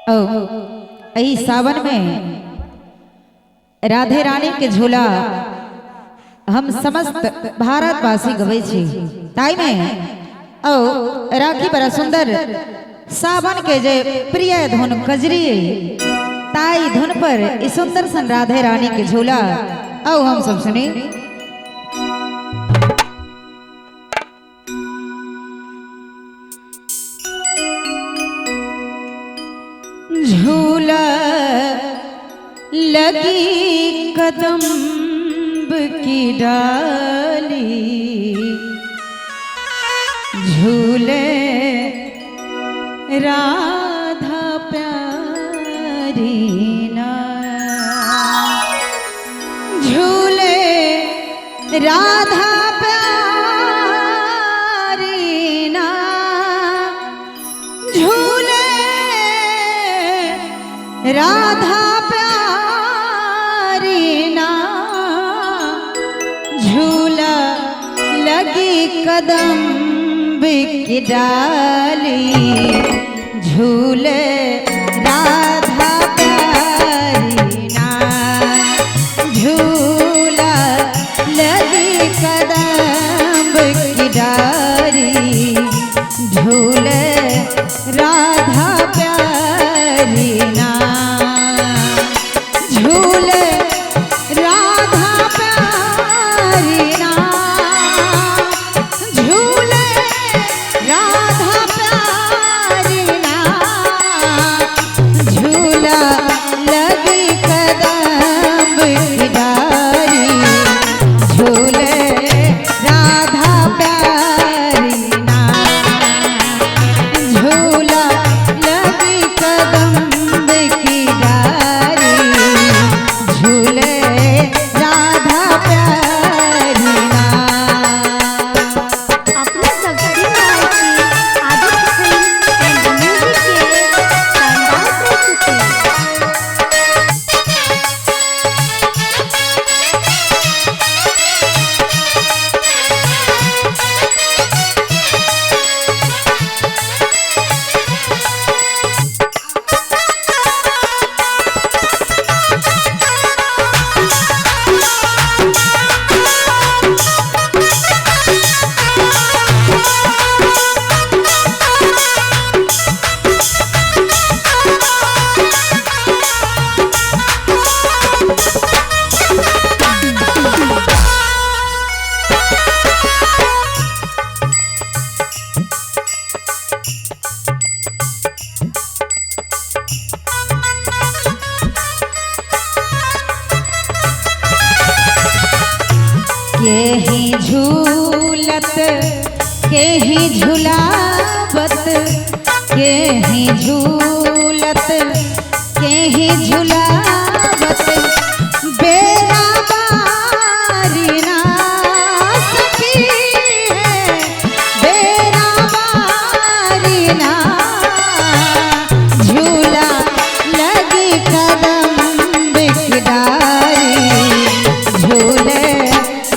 ओ यही सावन में राधे रानी के झूला हम समस्त भारतवासी गवे छी ताई में ओ राखी बड़ा सुंदर सावन के जे प्रिय धुन कजरी ताई धुन पर इस सुंदर सन राधे रानी के झूला आओ हम सब सुनी। झूला लगी कदम्ब की डाली झूले राधा प्यारी ना झूले राधा प्यारी ना झूले राधा प्यारी ना झूला लगी कदम की डाली झूले राधा प्यारी ना झूला लगी कदम की डाली झूले राधा प्यारी ना झूले राधा प्यारी ना झूले राधा प्यारी ना झूला लगी कदम की डाली झूले राधा प्यारी ना झूला लगी कदम की डाली झूले राधा प्यारी ना। अपने सब्जी बनाई आदित्य फिल्म एंड म्यूजिक के शानदार प्रस्तुति। केहि झूलत केहि झुलावत केहि झूलत केहि झुलावत बेरा बारी ना सखी है बेरा बारी ना झूला लगी कदम की डाली झूले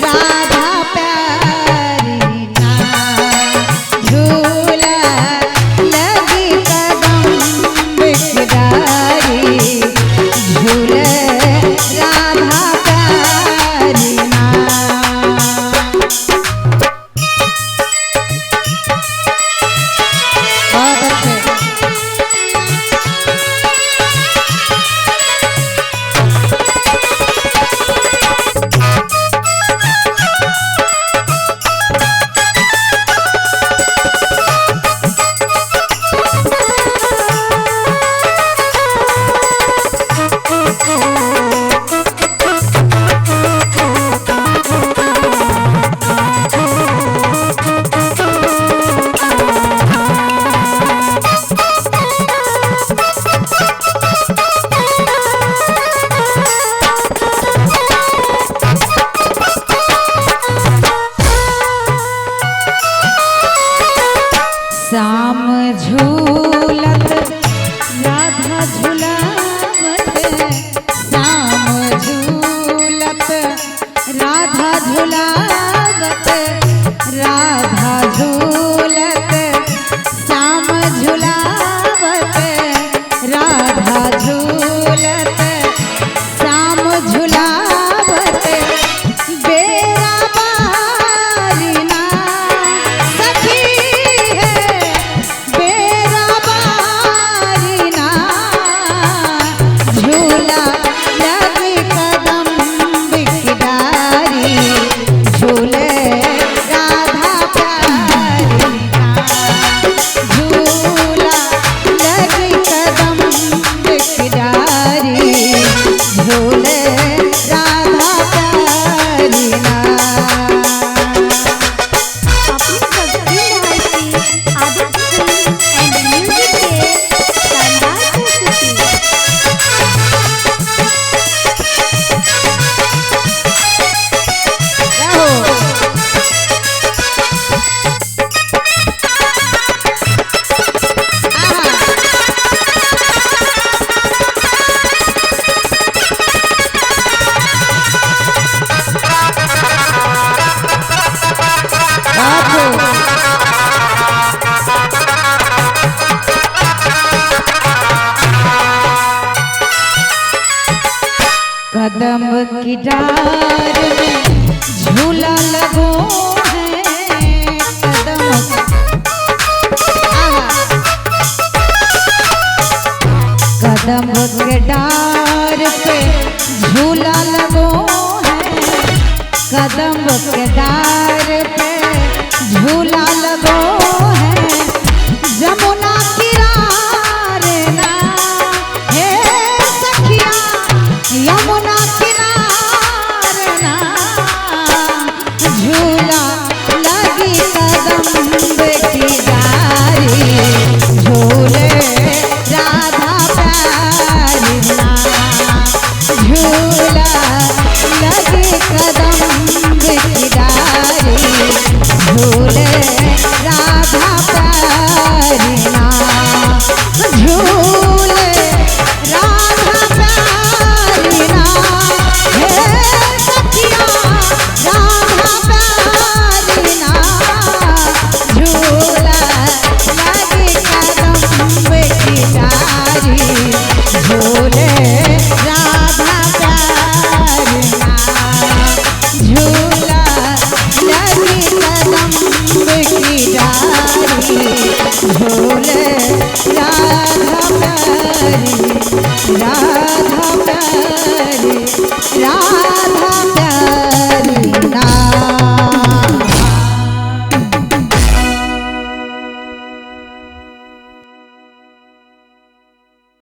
राधा प्यारी ना झूला लगी कदम की डाली झूले राधा प्यारी ना। बहुत अच्छे श्याम झूलत राधा झुलावत श्याम झूलत राधा झुलावत राधा झूलत श्याम झुलावत राधा की डार में झूला लगो है कदम। कदम के डार पे झूला लगो है, कदम के डार पे झूला लगो है। जमुना किनारे ना हे सखिया, यमुना किनारे ना झूला लगी कदम की डारी, झूले राधा प्यारी ना, झूला लगी कदम की डारी, झूले राधा प्यारी ना, झूले राधा प्यारी ना हे सखिया, राधा प्यारी ना झूला लगी कदम की डारी, झूले राधा प्यारी ना, झूला लगी कदम की डारी, झूला